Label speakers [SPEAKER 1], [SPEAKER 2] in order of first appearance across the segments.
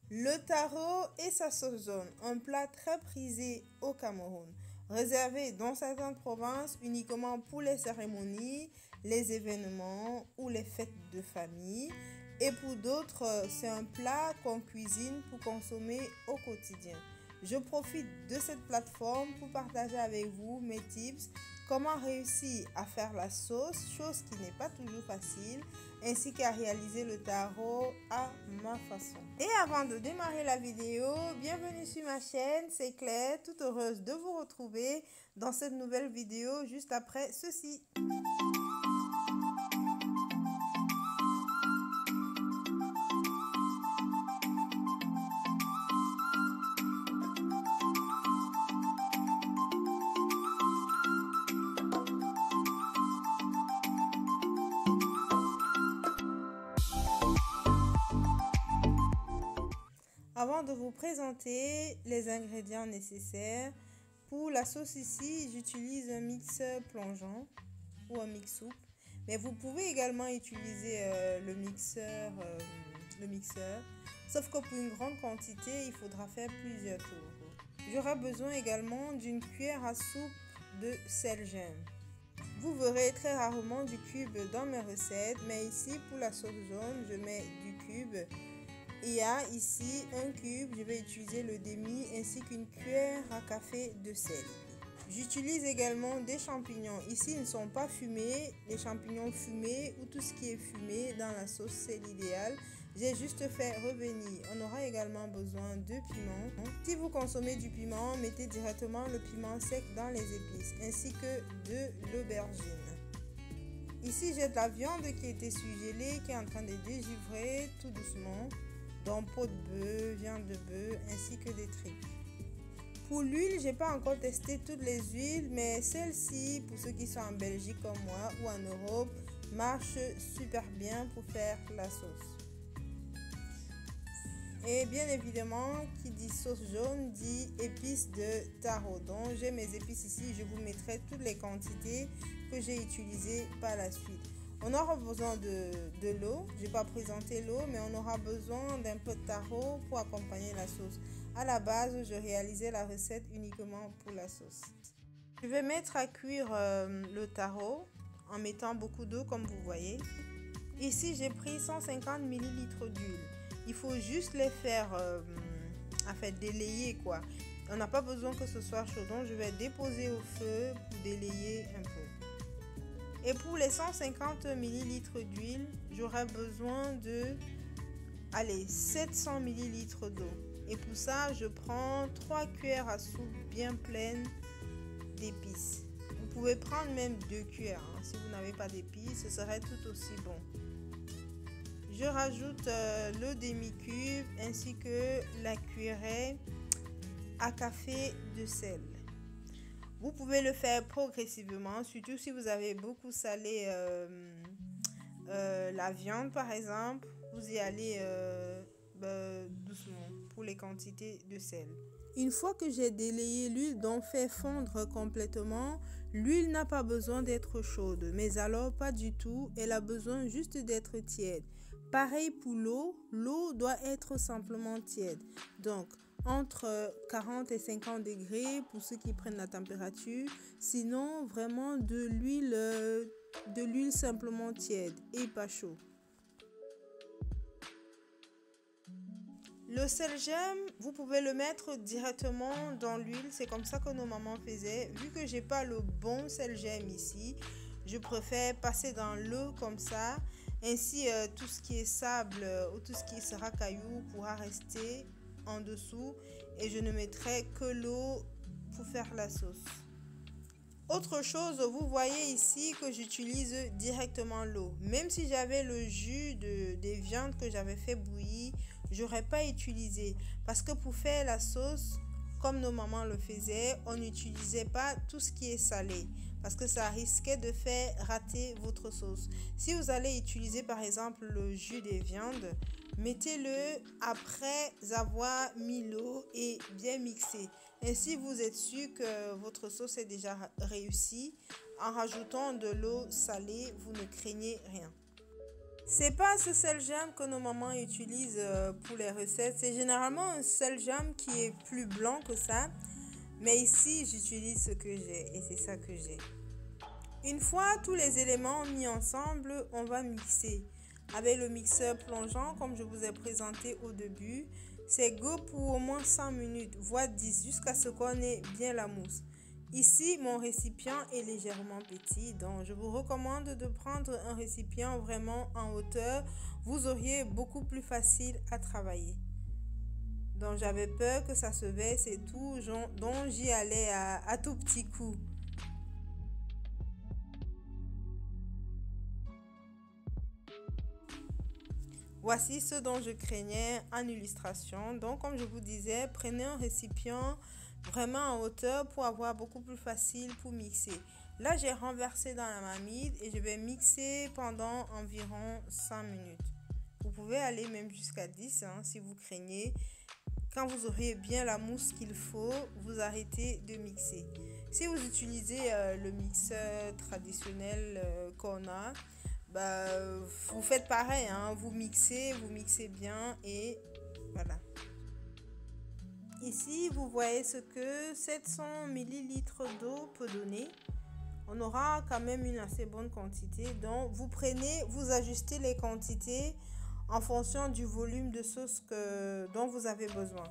[SPEAKER 1] Le taro et sa sauce jaune, un plat très prisé au Cameroun, réservé dans certaines provinces uniquement pour les cérémonies, les événements ou les fêtes de famille. Et pour d'autres, c'est un plat qu'on cuisine pour consommer au quotidien. Je profite de cette plateforme pour partager avec vous mes tips, comment réussir à faire la sauce, chose qui n'est pas toujours facile, ainsi qu'à réaliser le taro à ma façon. Et avant de démarrer la vidéo, bienvenue sur ma chaîne, c'est Claire, toute heureuse de vous retrouver dans cette nouvelle vidéo juste après ceci. Avant de vous présenter les ingrédients nécessaires, pour la sauce ici, j'utilise un mixeur plongeant ou un mix-soupe. Mais vous pouvez également utiliser le mixeur. Sauf que pour une grande quantité, il faudra faire plusieurs tours. J'aurai besoin également d'une cuillère à soupe de sel gemme. Vous verrez très rarement du cube dans mes recettes, mais ici pour la sauce jaune, je mets du cube. Il y a ici un cube, je vais utiliser le demi ainsi qu'une cuillère à café de sel. J'utilise également des champignons. Ici, ils ne sont pas fumés. Les champignons fumés ou tout ce qui est fumé dans la sauce, c'est l'idéal. J'ai juste fait revenir. On aura également besoin de piment. Si vous consommez du piment, mettez directement le piment sec dans les épices ainsi que de l'aubergine. Ici, j'ai de la viande qui a été surgelée, qui est en train de dégivrer tout doucement. Donc pot de bœuf, viande de bœuf ainsi que des tripes. Pour l'huile, j'ai pas encore testé toutes les huiles, mais celle-ci, pour ceux qui sont en Belgique comme moi ou en Europe, marche super bien pour faire la sauce. Et bien évidemment, qui dit sauce jaune dit épices de taro. Donc j'ai mes épices ici, je vous mettrai toutes les quantités que j'ai utilisées par la suite. On aura besoin de l'eau, je n'ai pas présenté l'eau, mais on aura besoin d'un peu de taro pour accompagner la sauce. À la base, je réalisais la recette uniquement pour la sauce. Je vais mettre à cuire le taro en mettant beaucoup d'eau comme vous voyez. Ici, j'ai pris 150 ml d'huile. Il faut juste les faire délayer quoi. On n'a pas besoin que ce soit chaud, donc je vais déposer au feu pour délayer un peu. Et pour les 150 ml d'huile, j'aurai besoin de 700 ml d'eau. Et pour ça, je prends 3 cuillères à soupe bien pleines d'épices. Vous pouvez prendre même 2 cuillères. Si vous n'avez pas d'épices, ce serait tout aussi bon. Je rajoute le demi-cube ainsi que la cuillerée à café de sel. Vous pouvez le faire progressivement, surtout si vous avez beaucoup salé la viande par exemple. Vous y allez doucement pour les quantités de sel. Une fois que j'ai délayé l'huile, donc fait fondre complètement, l'huile n'a pas besoin d'être chaude, mais alors pas du tout, elle a besoin juste d'être tiède. Pareil pour l'eau, l'eau doit être simplement tiède. Donc, entre 40 et 50 degrés pour ceux qui prennent la température. Sinon, vraiment de l'huile simplement tiède et pas chaud. Le sel gemme, vous pouvez le mettre directement dans l'huile. C'est comme ça que nos mamans faisaient. Vu que j'ai pas le bon sel gemme ici, je préfère passer dans l'eau comme ça. Ainsi, tout ce qui est sable ou tout ce qui sera caillou pourra rester en dessous et je ne mettrai que l'eau pour faire la sauce. Autre chose, vous voyez ici que j'utilise directement l'eau. Même si j'avais le jus des viandes que j'avais fait bouillir, j'aurais pas utilisé parce que pour faire la sauce, comme nos mamans le faisaient, on n'utilisait pas tout ce qui est salé parce que ça risquait de faire rater votre sauce. Si vous allez utiliser par exemple le jus des viandes, mettez-le après avoir mis l'eau et bien mixé. Ainsi, vous êtes sûr que votre sauce est déjà réussie. En rajoutant de l'eau salée, vous ne craignez rien. C'est pas ce sel jam que nos mamans utilisent pour les recettes. C'est généralement un sel jam qui est plus blanc que ça. Mais ici, j'utilise ce que j'ai et c'est ça que j'ai. Une fois tous les éléments mis ensemble, on va mixer. Avec le mixeur plongeant, comme je vous ai présenté au début, c'est go pour au moins 5 minutes, voire 10, jusqu'à ce qu'on ait bien la mousse. Ici, mon récipient est légèrement petit, donc je vous recommande de prendre un récipient vraiment en hauteur. Vous auriez beaucoup plus facile à travailler. Donc j'avais peur que ça se verse et tout, donc j'y allais à tout petit coup. Voici ce dont je craignais en illustration. Donc, comme je vous disais, prenez un récipient vraiment en hauteur pour avoir beaucoup plus facile pour mixer. Là, j'ai renversé dans la marmite et je vais mixer pendant environ 5 minutes. Vous pouvez aller même jusqu'à 10 si vous craignez. Quand vous aurez bien la mousse qu'il faut, vous arrêtez de mixer. Si vous utilisez le mixeur traditionnel qu'on a, vous faites pareil, vous mixez bien et voilà. Ici, vous voyez ce que 700 ml d'eau peut donner. On aura quand même une assez bonne quantité. Donc, vous ajustez les quantités en fonction du volume de sauce dont vous avez besoin.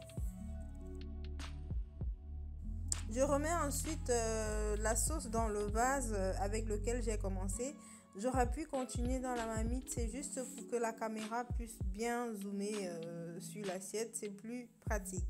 [SPEAKER 1] Je remets ensuite la sauce dans le vase avec lequel j'ai commencé. J'aurais pu continuer dans la marmite, c'est juste pour que la caméra puisse bien zoomer sur l'assiette, c'est plus pratique.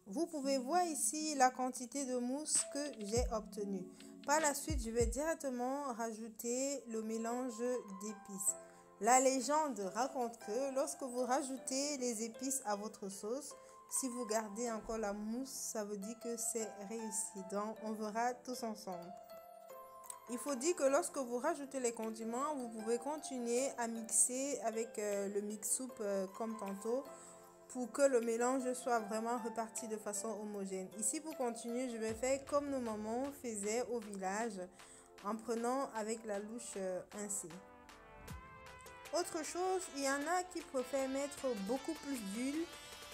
[SPEAKER 1] Vous pouvez voir ici la quantité de mousse que j'ai obtenue. Par la suite, je vais directement rajouter le mélange d'épices. La légende raconte que lorsque vous rajoutez les épices à votre sauce, si vous gardez encore la mousse, ça veut dire que c'est réussi. Donc, on verra tous ensemble. Il faut dire que lorsque vous rajoutez les condiments, vous pouvez continuer à mixer avec le mix-soupe comme tantôt pour que le mélange soit vraiment reparti de façon homogène. Ici, pour continuer, je vais faire comme nos mamans faisaient au village en prenant avec la louche ainsi. Autre chose, il y en a qui préfèrent mettre beaucoup plus d'huile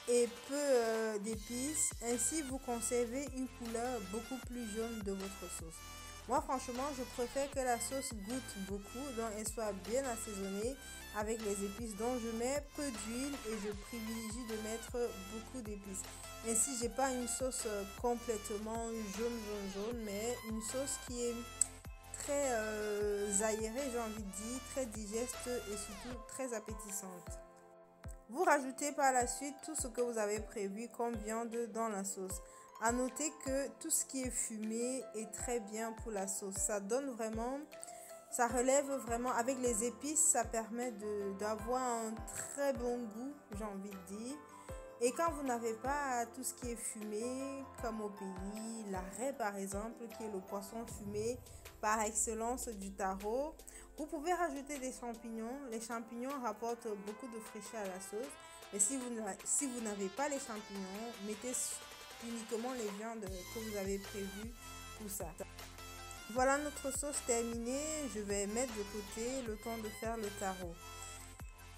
[SPEAKER 1] et peu d'épices. Ainsi, vous conservez une couleur beaucoup plus jaune de votre sauce. Moi, franchement, je préfère que la sauce goûte beaucoup, donc elle soit bien assaisonnée avec les épices. Donc, je mets peu d'huile et je privilégie de mettre beaucoup d'épices. Ainsi, j'ai pas une sauce complètement jaune, mais une sauce qui est très aérée, j'ai envie de dire, très digeste et surtout très appétissante. Vous rajoutez par la suite tout ce que vous avez prévu comme viande dans la sauce. À noter que tout ce qui est fumé est très bien pour la sauce. Ça donne vraiment, ça relève vraiment, avec les épices, ça permet d'avoir un très bon goût, j'ai envie de dire. Et quand vous n'avez pas tout ce qui est fumé, comme au pays, la raie par exemple, qui est le poisson fumé par excellence du taro, vous pouvez rajouter des champignons. Les champignons rapportent beaucoup de fraîcheur à la sauce. Mais si vous n'avez pas les champignons, mettez uniquement les viandes que vous avez prévues pour ça. Voilà notre sauce terminée. Je vais mettre de côté le temps de faire le taro.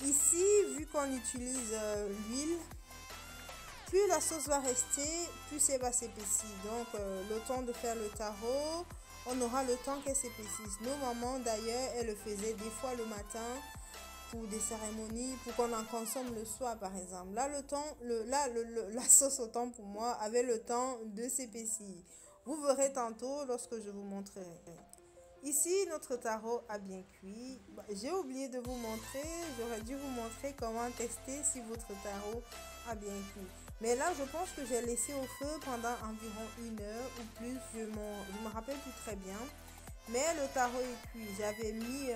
[SPEAKER 1] Ici, vu qu'on utilise l'huile, plus la sauce va rester, plus elle va s'épaissir. Donc, le temps de faire le taro, on aura le temps qu'elle s'épaississe. Nos mamans, d'ailleurs, elles le faisaient des fois le matin pour des cérémonies, pour qu'on en consomme le soir, par exemple. Là, la sauce au thon, pour moi, avait le temps de s'épaissir. Vous verrez tantôt lorsque je vous montrerai. Ici, notre taro a bien cuit. J'ai oublié de vous montrer, j'aurais dû vous montrer comment tester si votre taro a bien cuit. Mais là, je pense que j'ai laissé au feu pendant environ 1 heure ou plus. Je me rappelle plus très bien. Mais le taro est cuit. J'avais mis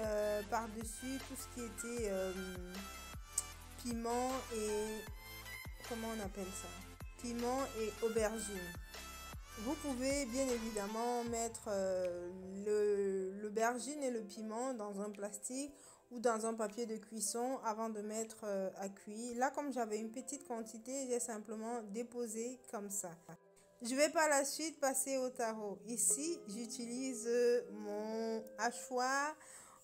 [SPEAKER 1] par-dessus tout ce qui était piment et... Comment on appelle ça? Piment et aubergine. Vous pouvez bien évidemment mettre l'aubergine et le piment dans un plastique ou dans un papier de cuisson avant de mettre à cuire. Là, comme j'avais une petite quantité, j'ai simplement déposé comme ça. Je vais par la suite passer au taro. Ici, j'utilise mon hachoir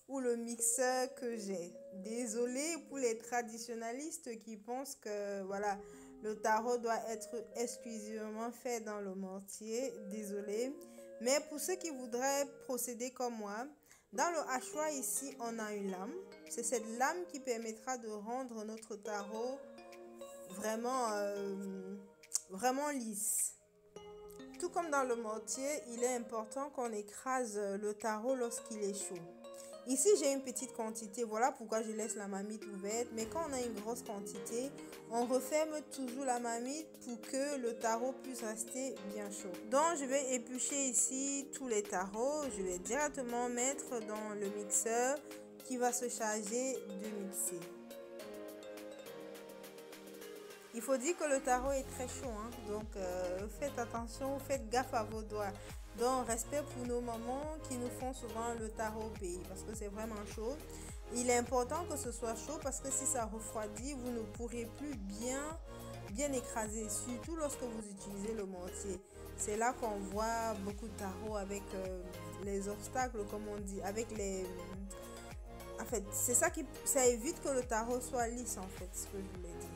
[SPEAKER 1] ou le mixeur que j'ai. Désolée pour les traditionalistes qui pensent que voilà, le tarot doit être exclusivement fait dans le mortier. Désolée. Mais pour ceux qui voudraient procéder comme moi, dans le hachoir ici, on a une lame. C'est cette lame qui permettra de rendre notre tarot vraiment, vraiment lisse. Tout comme dans le mortier, il est important qu'on écrase le tarot lorsqu'il est chaud. Ici, j'ai une petite quantité, voilà pourquoi je laisse la marmite ouverte. Mais quand on a une grosse quantité, on referme toujours la marmite pour que le tarot puisse rester bien chaud. Donc, je vais éplucher ici tous les tarots. Je vais directement mettre dans le mixeur qui va se charger de mixer. Il faut dire que le tarot est très chaud, hein? Donc faites attention, faites gaffe à vos doigts. Donc respect pour nos mamans qui nous font souvent le tarot au pays parce que c'est vraiment chaud. Il est important que ce soit chaud parce que si ça refroidit, vous ne pourrez plus bien écraser, surtout lorsque vous utilisez le mortier. C'est là qu'on voit beaucoup de tarots avec les obstacles, comme on dit, avec les... En fait, c'est ça évite que le tarot soit lisse, en fait, ce que je voulais dire.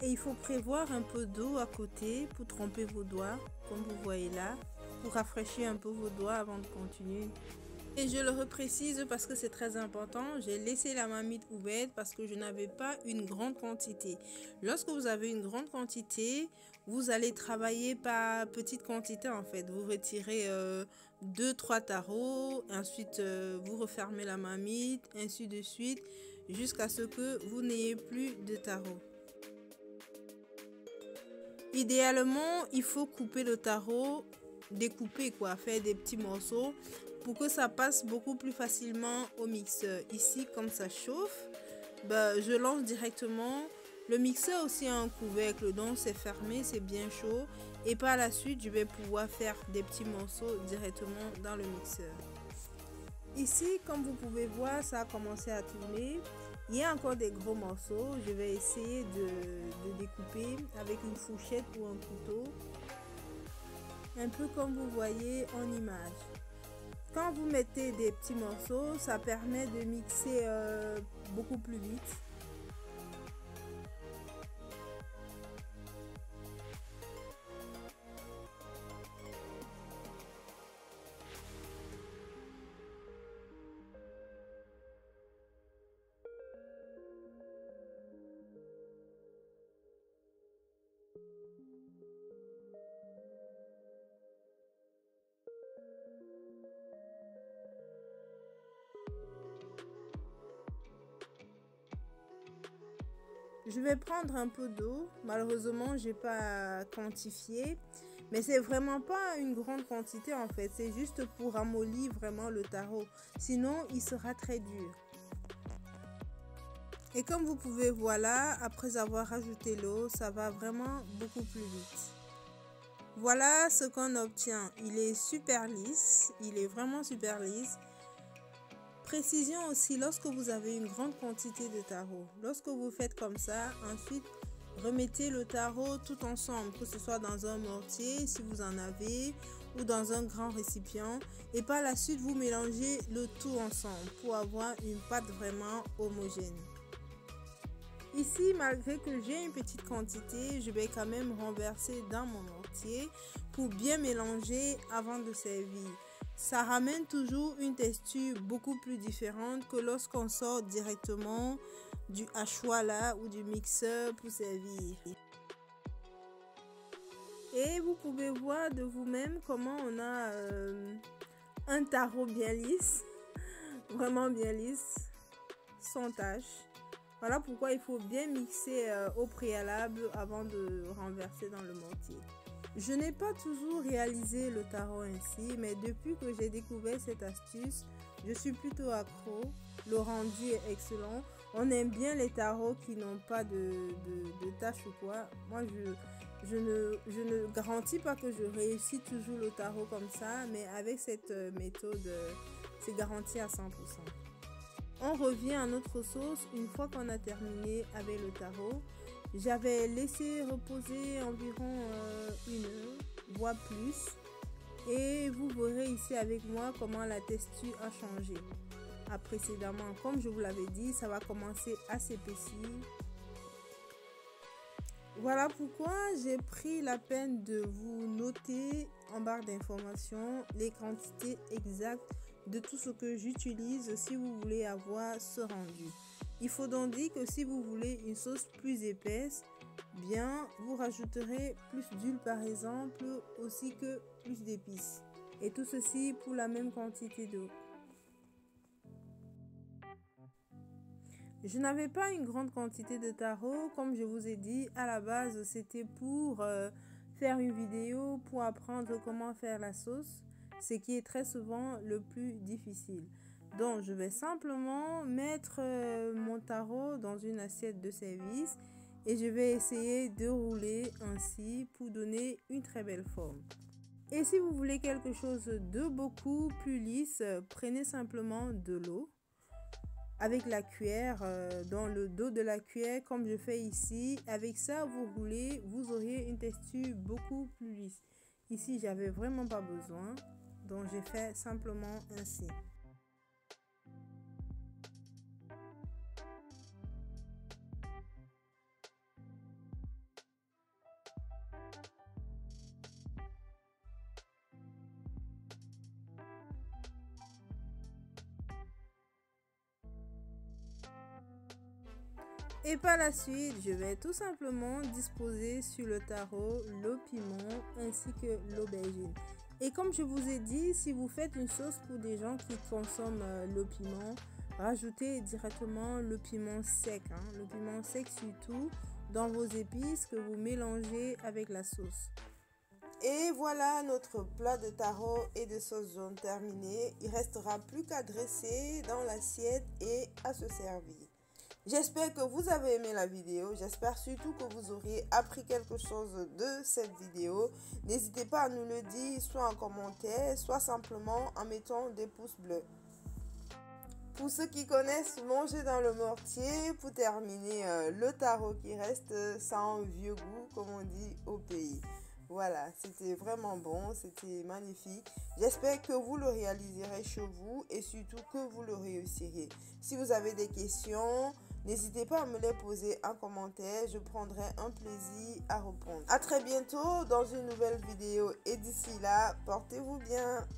[SPEAKER 1] Et il faut prévoir un peu d'eau à côté pour tremper vos doigts, comme vous voyez là, pour rafraîchir un peu vos doigts avant de continuer. Et je le reprécise parce que c'est très important, j'ai laissé la marmite ouverte parce que je n'avais pas une grande quantité. Lorsque vous avez une grande quantité, vous allez travailler par petite quantité en fait. Vous retirez 2-3 tarots, ensuite vous refermez la marmite, ainsi de suite, jusqu'à ce que vous n'ayez plus de tarots. Idéalement, il faut couper le tarot, découper quoi, faire des petits morceaux pour que ça passe beaucoup plus facilement au mixeur. Ici, comme ça chauffe, je lance directement. Le mixeur aussi a un couvercle, donc c'est fermé, c'est bien chaud. Et par la suite, je vais pouvoir faire des petits morceaux directement dans le mixeur. Ici, comme vous pouvez voir, ça a commencé à tourner. Il y a encore des gros morceaux. Je vais essayer de découper avec une fourchette ou un couteau. Un peu comme vous voyez en image. Quand vous mettez des petits morceaux, ça permet de mixer beaucoup plus vite. Je vais prendre un peu d'eau. Malheureusement, j'ai pas quantifié. Mais c'est vraiment pas une grande quantité en fait. C'est juste pour ramollir vraiment le tarot. Sinon, il sera très dur. Et comme vous pouvez voir là, après avoir ajouté l'eau, ça va vraiment beaucoup plus vite. Voilà ce qu'on obtient. Il est super lisse. Il est vraiment super lisse. Précision aussi, lorsque vous avez une grande quantité de tarot, lorsque vous faites comme ça, ensuite remettez le tarot tout ensemble, que ce soit dans un mortier si vous en avez ou dans un grand récipient, et par la suite vous mélangez le tout ensemble pour avoir une pâte vraiment homogène. Ici, malgré que j'ai une petite quantité, je vais quand même renverser dans mon mortier pour bien mélanger avant de servir. Ça ramène toujours une texture beaucoup plus différente que lorsqu'on sort directement du hachoir là ou du mixeur pour servir. Et vous pouvez voir de vous-même comment on a un tarot bien lisse, vraiment bien lisse, sans tache. Voilà pourquoi il faut bien mixer au préalable avant de renverser dans le mortier. Je n'ai pas toujours réalisé le tarot ainsi, mais depuis que j'ai découvert cette astuce, je suis plutôt accro. Le rendu est excellent. On aime bien les tarots qui n'ont pas de taches ou quoi. Moi, je ne garantis pas que je réussis toujours le tarot comme ça, mais avec cette méthode, c'est garanti à 100%. On revient à notre sauce une fois qu'on a terminé avec le tarot. J'avais laissé reposer environ 1 heure, voire plus. Et vous verrez ici avec moi comment la texture a changé. précédemment, comme je vous l'avais dit, ça va commencer à s'épaissir. Voilà pourquoi j'ai pris la peine de vous noter en barre d'informations les quantités exactes de tout ce que j'utilise si vous voulez avoir ce rendu. Il faut donc dire que si vous voulez une sauce plus épaisse, bien vous rajouterez plus d'huile par exemple, aussi que plus d'épices. Et tout ceci pour la même quantité d'eau. Je n'avais pas une grande quantité de taro, comme je vous ai dit, à la base c'était pour faire une vidéo pour apprendre comment faire la sauce, ce qui est très souvent le plus difficile. Donc je vais simplement mettre mon taro dans une assiette de service et je vais essayer de rouler ainsi pour donner une très belle forme. Et si vous voulez quelque chose de beaucoup plus lisse, prenez simplement de l'eau. Avec la cuillère dans le dos de la cuillère comme je fais ici. Avec ça vous roulez, vous auriez une texture beaucoup plus lisse. Ici j'avais vraiment pas besoin, donc j'ai fait simplement ainsi. Et par la suite, je vais tout simplement disposer sur le taro le piment ainsi que l'aubergine. Et comme je vous ai dit, si vous faites une sauce pour des gens qui consomment le piment, rajoutez directement le piment sec. Le piment sec surtout dans vos épices que vous mélangez avec la sauce. Et voilà notre plat de taro et de sauce jaune terminé. Il restera plus qu'à dresser dans l'assiette et à se servir. J'espère que vous avez aimé la vidéo, j'espère surtout que vous aurez appris quelque chose de cette vidéo. N'hésitez pas à nous le dire, soit en commentaire, soit simplement en mettant des pouces bleus. Pour ceux qui connaissent manger dans le mortier, pour terminer le taro qui reste, ça a un vieux goût comme on dit au pays. Voilà, c'était vraiment bon, c'était magnifique. J'espère que vous le réaliserez chez vous et surtout que vous le réussirez. Si vous avez des questions, n'hésitez pas à me les poser en commentaire, je prendrai un plaisir à répondre. À très bientôt dans une nouvelle vidéo et d'ici là, portez-vous bien.